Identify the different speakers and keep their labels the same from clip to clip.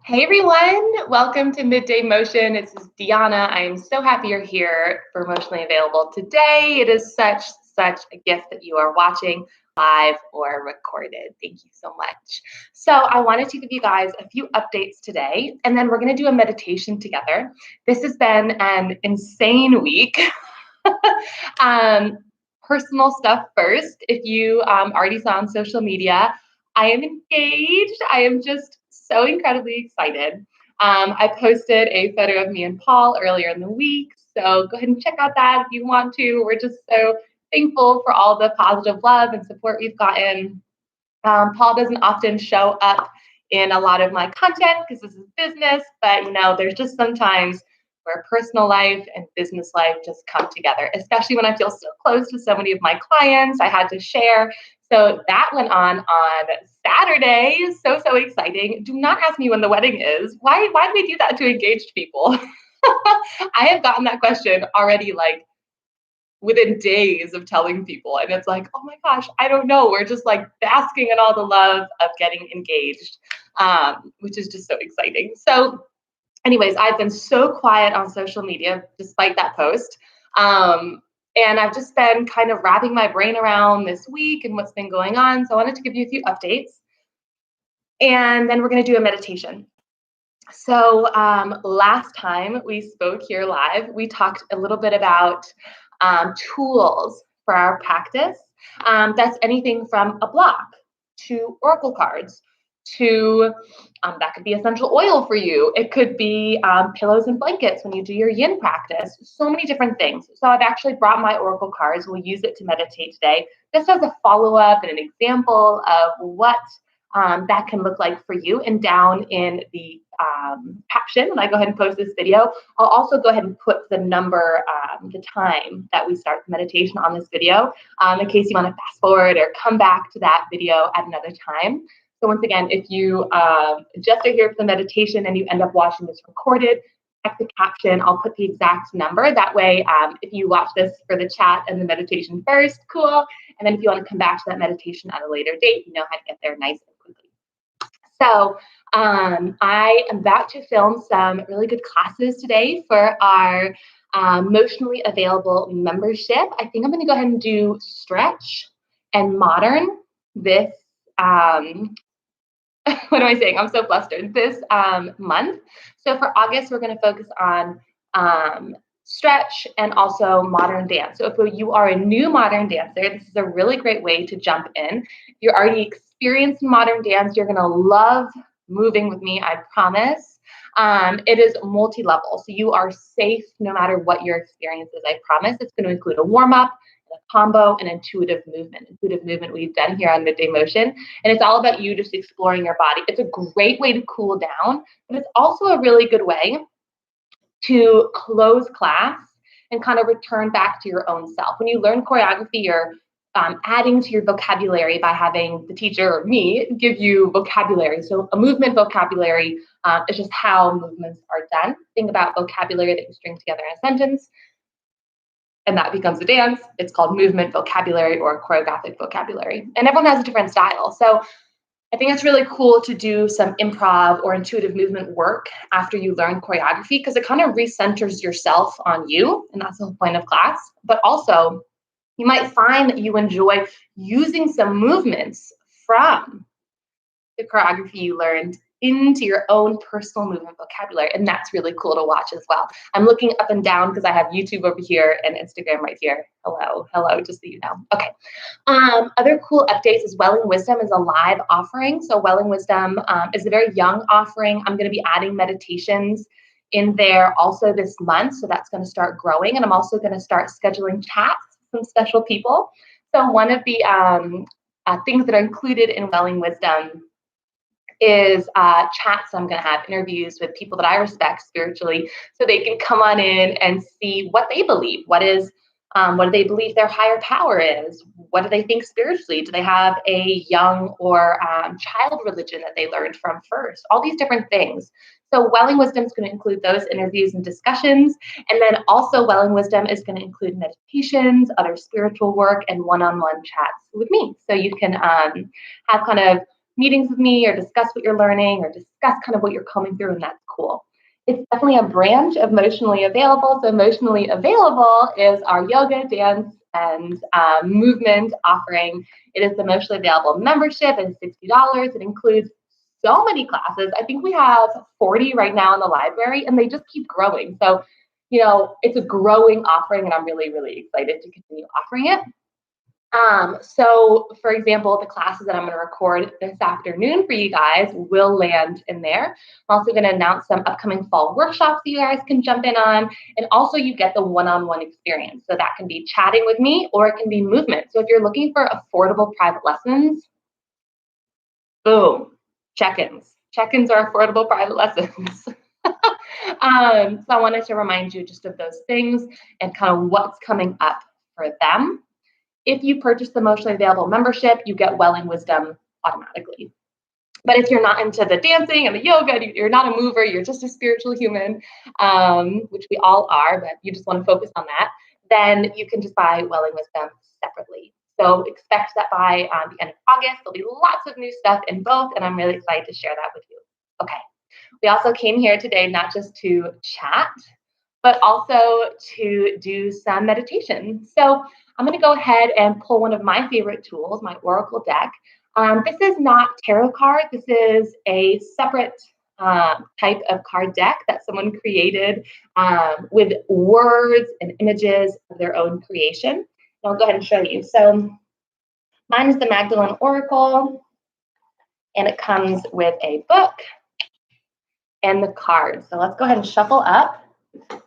Speaker 1: Hey everyone, welcome to Midday Motion. This is Deanna. I am so happy you're here for Emotionally Available today. It is such a gift that you are watching live or recorded. Thank you so much. So I wanted to give you guys a few updates today, and then we're going to do a meditation together. This has been an insane week. um, Personal stuff first. If you already saw on social media, I am engaged. I am just so incredibly excited. I posted a photo of me and Paul earlier in the week, so go ahead and check out that if you want to. We're just so thankful for all the positive love and support we've gotten. Paul doesn't often show up in a lot of my content because this is business, but there's just sometimes where personal life and business life just come together, especially when I feel so close to so many of my clients. I had to share. So that went on Saturday. So exciting. Do not ask me when the wedding is. Why do we do that to engaged people? I have gotten that question already like within days of telling people. And it's like, oh my gosh, I don't know. We're just like basking in all the love of getting engaged, which is just so exciting. So anyways, I've been so quiet on social media despite that post. And I've just been kind of wrapping my brain around this week and what's been going on. So I wanted to give you a few updates. And then we're going to do a meditation. So last time we spoke here live, we talked a little bit about tools for our practice. That's anything from a block to oracle cards to that could be essential oil for you. It could be pillows and blankets when you do your yin practice. So many different things. So I've actually brought my oracle cards. We'll use it to meditate today, just as a follow-up and an example of what that can look like for you. And down in the caption, when I go ahead and post this video, I'll also go ahead and put the number, the time that we start the meditation on this video, in case you want to fast forward or come back to that video at another time. So once again, if you just are here for the meditation and you end up watching this recorded, check the caption. I'll put the exact number. That way, if you watch this for the chat and the meditation first, cool. And then if you want to come back to that meditation at a later date, you know how to get there nice and quickly. So I am about to film some really good classes today for our Emotionally Available membership. I think I'm going to go ahead and do stretch and modern this what am I saying? I'm so flustered. This month. So for August, we're going to focus on stretch and also modern dance. So if you are a new modern dancer, this is a really great way to jump in. If you're already experienced in modern dance, you're going to love moving with me, I promise. It is multi-level, so you are safe no matter what your experience is, I promise. It's going to include a warm-up, a combo, and intuitive movement. Intuitive movement we've done here on Midday Motion, and it's all about you just exploring your body. It's a great way to cool down, but it's also a really good way to close class and kind of return back to your own self. When you learn choreography, you're adding to your vocabulary by having the teacher or me give you vocabulary. So a movement vocabulary is just how movements are done. Think about vocabulary that you string together in a sentence, and that becomes a dance. It's called movement vocabulary or choreographic vocabulary. And everyone has a different style. So I think it's really cool to do some improv or intuitive movement work after you learn choreography, because it kind of recenters yourself on you, and that's the whole point of class. But also, you might find that you enjoy using some movements from the choreography you learned into your own personal movement vocabulary, and that's really cool to watch as well. I'm looking up and down because I have YouTube over here and Instagram right here. Hello, just so you know. Okay. Other cool updates is Welling Wisdom is a live offering. So Welling Wisdom is a very young offering. I'm going to be adding meditations in there also this month, so that's going to start growing, and I'm also going to start scheduling chats with some special people. So one of the things that are included in Welling Wisdom is chats. I'm going to have interviews with people that I respect spiritually, so they can come on in and see what they believe. What do they believe their higher power is? What do they think spiritually? Do they have a young or child religion that they learned from first? All these different things. So Welling Wisdom is going to include those interviews and discussions. And then also Welling Wisdom is going to include meditations, other spiritual work, and one-on-one chats with me. So you can have kind of meetings with me or discuss what you're learning or discuss kind of what you're coming through, and that's cool. It's definitely a branch of Emotionally Available. So Emotionally Available is our yoga, dance, and movement offering. It is the Emotionally Available membership. It's $60. It includes so many classes. I think we have 40 right now in the library, and they just keep growing. So, it's a growing offering, and I'm really, really excited to continue offering it. So for example, the classes that I'm going to record this afternoon for you guys will land in there. I'm also going to announce some upcoming fall workshops that you guys can jump in on. And also you get the one-on-one experience. So that can be chatting with me or it can be movement. So if you're looking for affordable private lessons, boom, check-ins. Check-ins are affordable private lessons. So I wanted to remind you just of those things and kind of what's coming up for them. If you purchase the Emotionally Available membership, you get Welling Wisdom automatically. But if you're not into the dancing and the yoga, you're not a mover, you're just a spiritual human, which we all are, but you just want to focus on that, then you can just buy Welling Wisdom separately. So expect that by the end of August, there'll be lots of new stuff in both, and I'm really excited to share that with you. Okay. We also came here today not just to chat, but also to do some meditation. So I'm going to go ahead and pull one of my favorite tools, my Oracle deck. This is not tarot card. This is a separate type of card deck that someone created with words and images of their own creation. And I'll go ahead and show you. So mine is the Magdalene Oracle, and it comes with a book and the cards. So let's go ahead and shuffle up.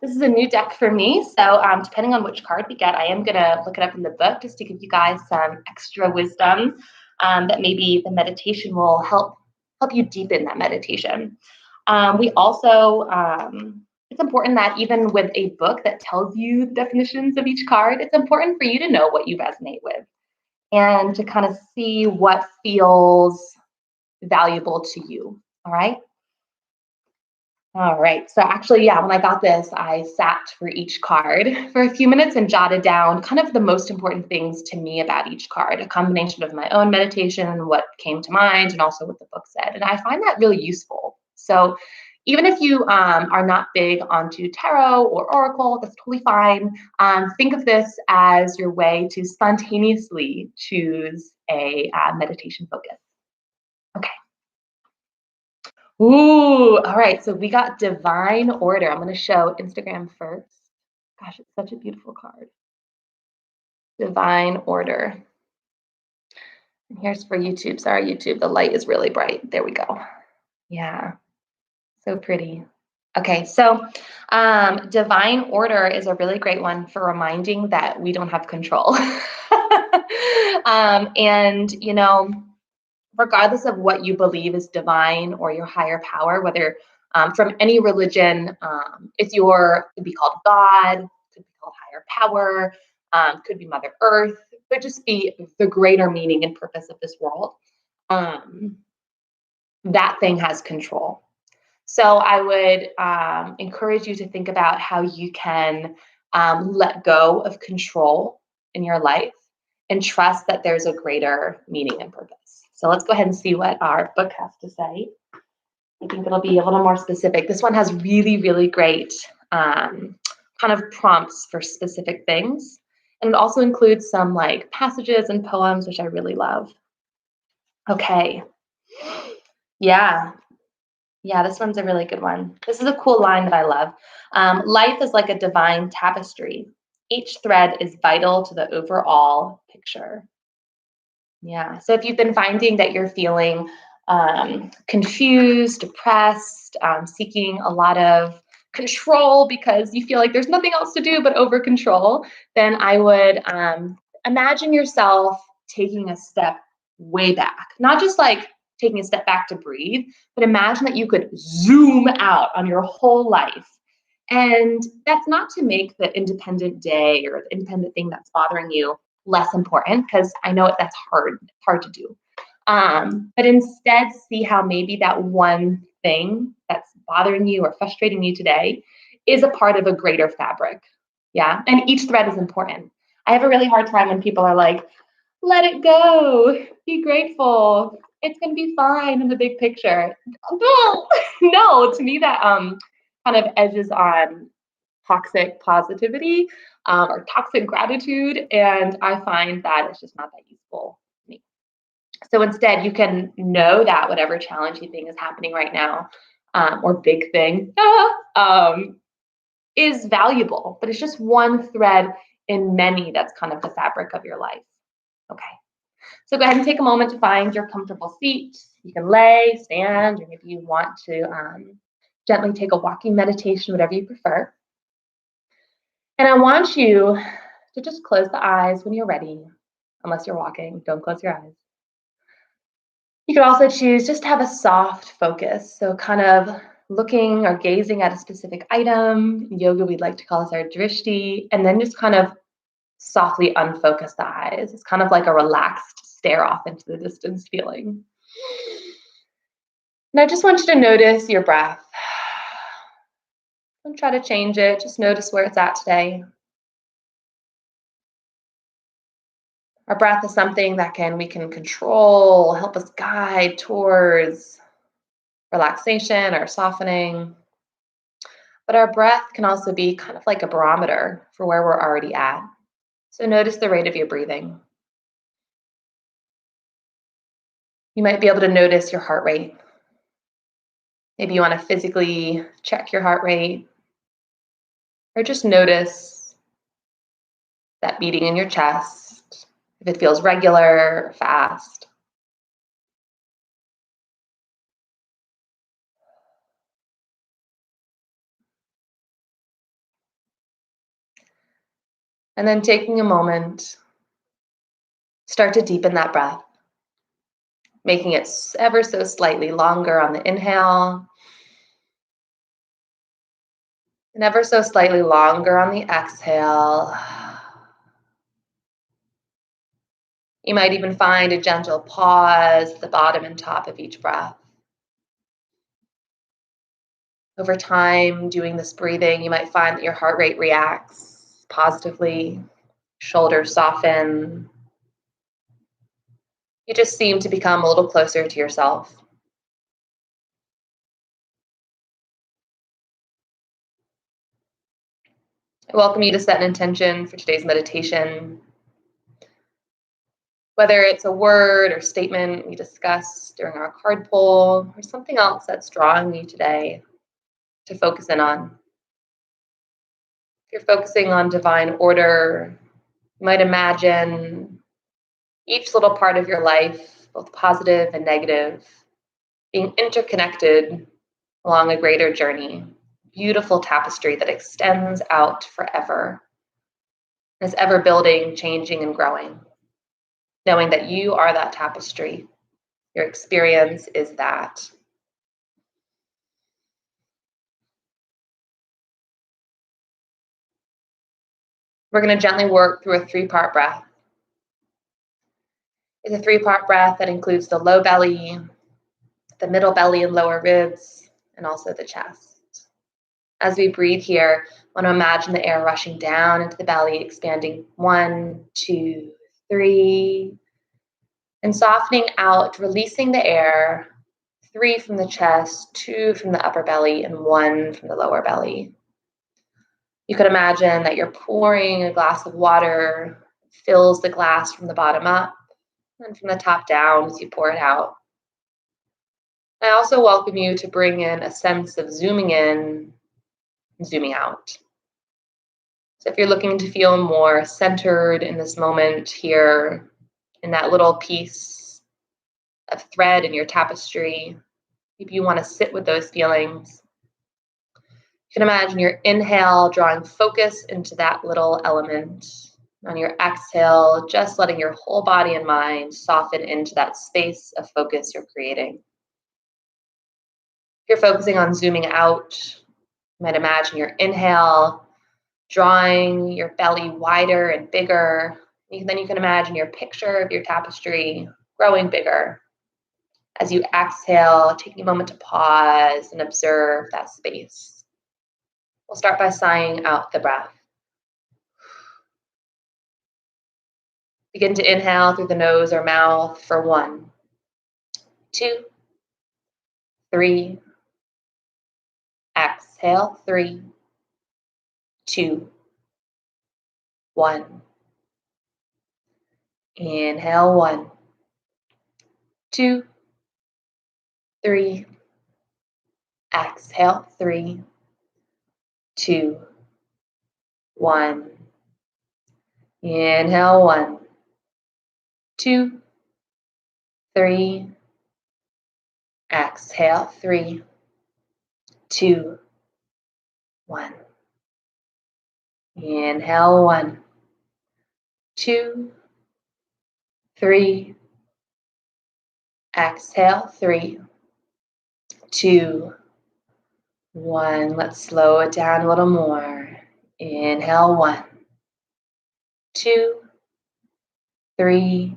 Speaker 1: This is a new deck for me, so depending on which card we get, I am going to look it up in the book just to give you guys some extra wisdom that maybe the meditation will help you deepen that meditation. We also, it's important that even with a book that tells you the definitions of each card, it's important for you to know what you resonate with and to kind of see what feels valuable to you, all right? All right. So actually, yeah, when I got this, I sat for each card for a few minutes and jotted down kind of the most important things to me about each card, a combination of my own meditation and what came to mind and also what the book said. And I find that really useful. So even if you are not big onto tarot or oracle, that's totally fine. Think of this as your way to spontaneously choose a meditation focus. Okay. Ooh, all right. So we got Divine Order. I'm going to show Instagram first. Gosh, it's such a beautiful card. Divine Order. And here's for YouTube. Sorry, YouTube. The light is really bright. There we go. Yeah, so pretty. Okay, so Divine Order is a really great one for reminding that we don't have control. And, regardless of what you believe is divine or your higher power, whether from any religion, could be called God, could be called higher power, could be Mother Earth, could just be the greater meaning and purpose of this world. That thing has control. So I would encourage you to think about how you can let go of control in your life and trust that there's a greater meaning and purpose. So let's go ahead and see what our book has to say. I think it'll be a little more specific. This one has really, really great kind of prompts for specific things. And it also includes some like passages and poems, which I really love. Okay. Yeah, this one's a really good one. This is a cool line that I love. Life is like a divine tapestry. Each thread is vital to the overall picture. Yeah. So if you've been finding that you're feeling confused, depressed, seeking a lot of control because you feel like there's nothing else to do but over control, then I would imagine yourself taking a step way back, not just like taking a step back to breathe, but imagine that you could zoom out on your whole life. And that's not to make the independent day or the independent thing that's bothering you less important, because I know that's hard to do. But instead see how maybe that one thing that's bothering you or frustrating you today is a part of a greater fabric. Yeah. And each thread is important. I have a really hard time when people are like, let it go, be grateful. It's gonna be fine in the big picture. No, no, to me that kind of edges on toxic positivity or toxic gratitude, and I find that it's just not that useful to me. So instead, you can know that whatever challenging thing is happening right now, or big thing, is valuable, but it's just one thread in many that's kind of the fabric of your life. Okay. So go ahead and take a moment to find your comfortable seat. You can lay, stand, or maybe you want to gently take a walking meditation, whatever you prefer. And I want you to just close the eyes when you're ready, unless you're walking, don't close your eyes. You could also choose just to have a soft focus. So kind of looking or gazing at a specific item. In yoga, we'd like to call this our drishti, and then just kind of softly unfocus the eyes. It's kind of like a relaxed stare off into the distance feeling. And I just want you to notice your breath. Don't try to change it. Just notice where it's at today. Our breath is something that we can control, help us guide towards relaxation or softening. But our breath can also be kind of like a barometer for where we're already at. So notice the rate of your breathing. You might be able to notice your heart rate. Maybe you want to physically check your heart rate, or just notice that beating in your chest, if it feels regular or fast. And then taking a moment, start to deepen that breath, making it ever so slightly longer on the inhale and ever so slightly longer on the exhale. You might even find a gentle pause at the bottom and top of each breath. Over time, doing this breathing, you might find that your heart rate reacts positively, shoulders soften. You just seem to become a little closer to yourself. I welcome you to set an intention for today's meditation. Whether it's a word or statement we discussed during our card pull, or something else that's drawing you today to focus in on. If you're focusing on divine order, you might imagine each little part of your life, both positive and negative, being interconnected along a greater journey, beautiful tapestry that extends out forever, is ever building, changing, and growing. Knowing that you are that tapestry, your experience is that. We're going to gently work through a 3-part breath. It's a 3-part breath that includes the low belly, the middle belly and lower ribs, and also the chest. As we breathe here, I want to imagine the air rushing down into the belly, expanding 1, 2, 3, and softening out, releasing the air, 3 from the chest, 2 from the upper belly, and 1 from the lower belly. You could imagine that you're pouring a glass of water, fills the glass from the bottom up, and from the top down as you pour it out. I also welcome you to bring in a sense of zooming in and zooming out. So if you're looking to feel more centered in this moment here, in that little piece of thread in your tapestry, if you want to sit with those feelings, you can imagine your inhale drawing focus into that little element. On your exhale, just letting your whole body and mind soften into that space of focus you're creating. If you're focusing on zooming out, you might imagine your inhale drawing your belly wider and bigger. Then you can imagine your picture of your tapestry growing bigger. As you exhale, taking a moment to pause and observe that space. We'll start by sighing out the breath. Begin to inhale through the nose or mouth for 1, 2, 3. Exhale, 3, 2, 1. Inhale, 1, 2, 3. Exhale, 3, 2, 1. Inhale, 1, 2, 3. Exhale, 3, 2, 1. Inhale, 1, 2, 3. Exhale, 3, 2, 1. Let's slow it down a little more. Inhale, 1, 2, 3.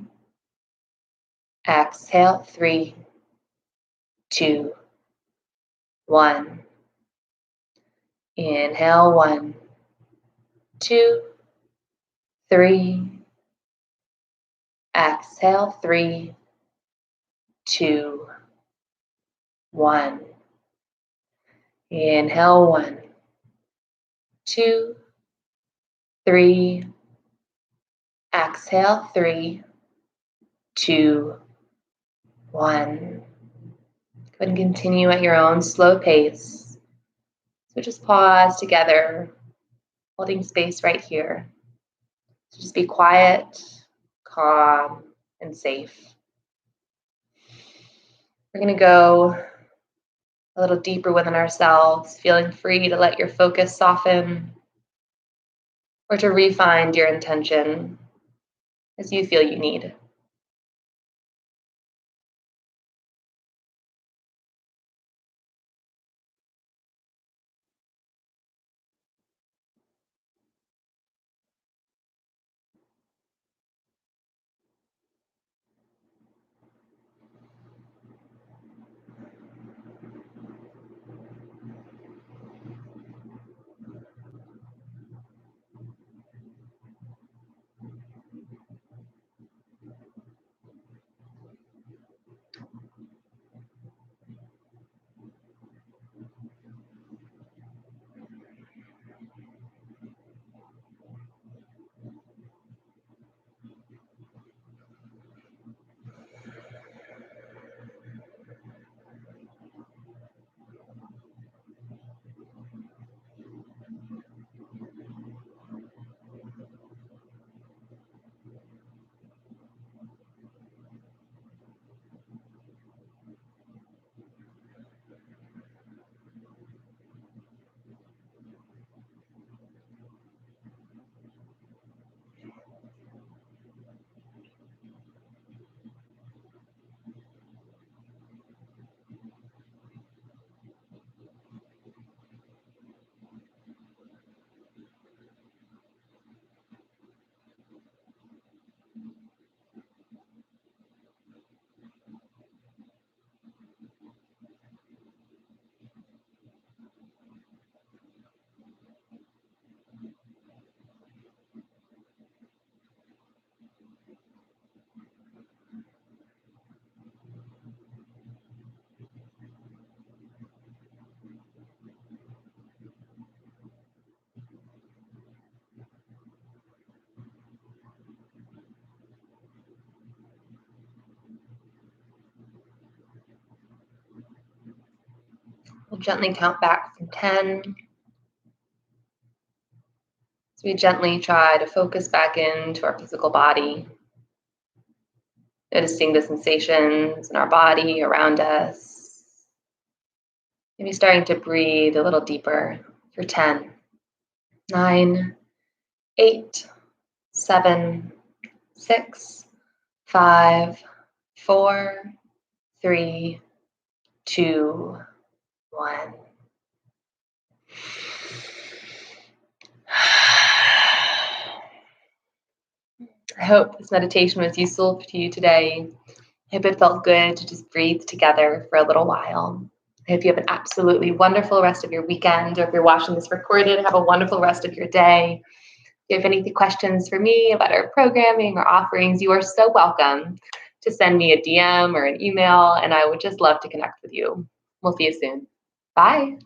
Speaker 1: Exhale, 3, 2, 1. Inhale, 1, 2, 3. Exhale, 3, 2, 1. Inhale, 1, 2, 3. Exhale, 3, 2, 1. Go ahead and continue at your own slow pace. So just pause together, holding space right here. So just be quiet, calm, and safe. We're going to go a little deeper within ourselves, feeling free to let your focus soften or to refine your intention as you feel you need. We'll gently count back from 10. So we gently try to focus back into our physical body, noticing the sensations in our body around us. Maybe starting to breathe a little deeper for 10, 9, 8, 7, 6, 5, 4, 3, 2, 1. I hope this meditation was useful to you today. I hope it felt good to just breathe together for a little while. I hope you have an absolutely wonderful rest of your weekend, or if you're watching this recorded, have a wonderful rest of your day. If you have any questions for me about our programming or offerings, you are so welcome to send me a DM or an email, and I would just love to connect with you. We'll see you soon. Bye.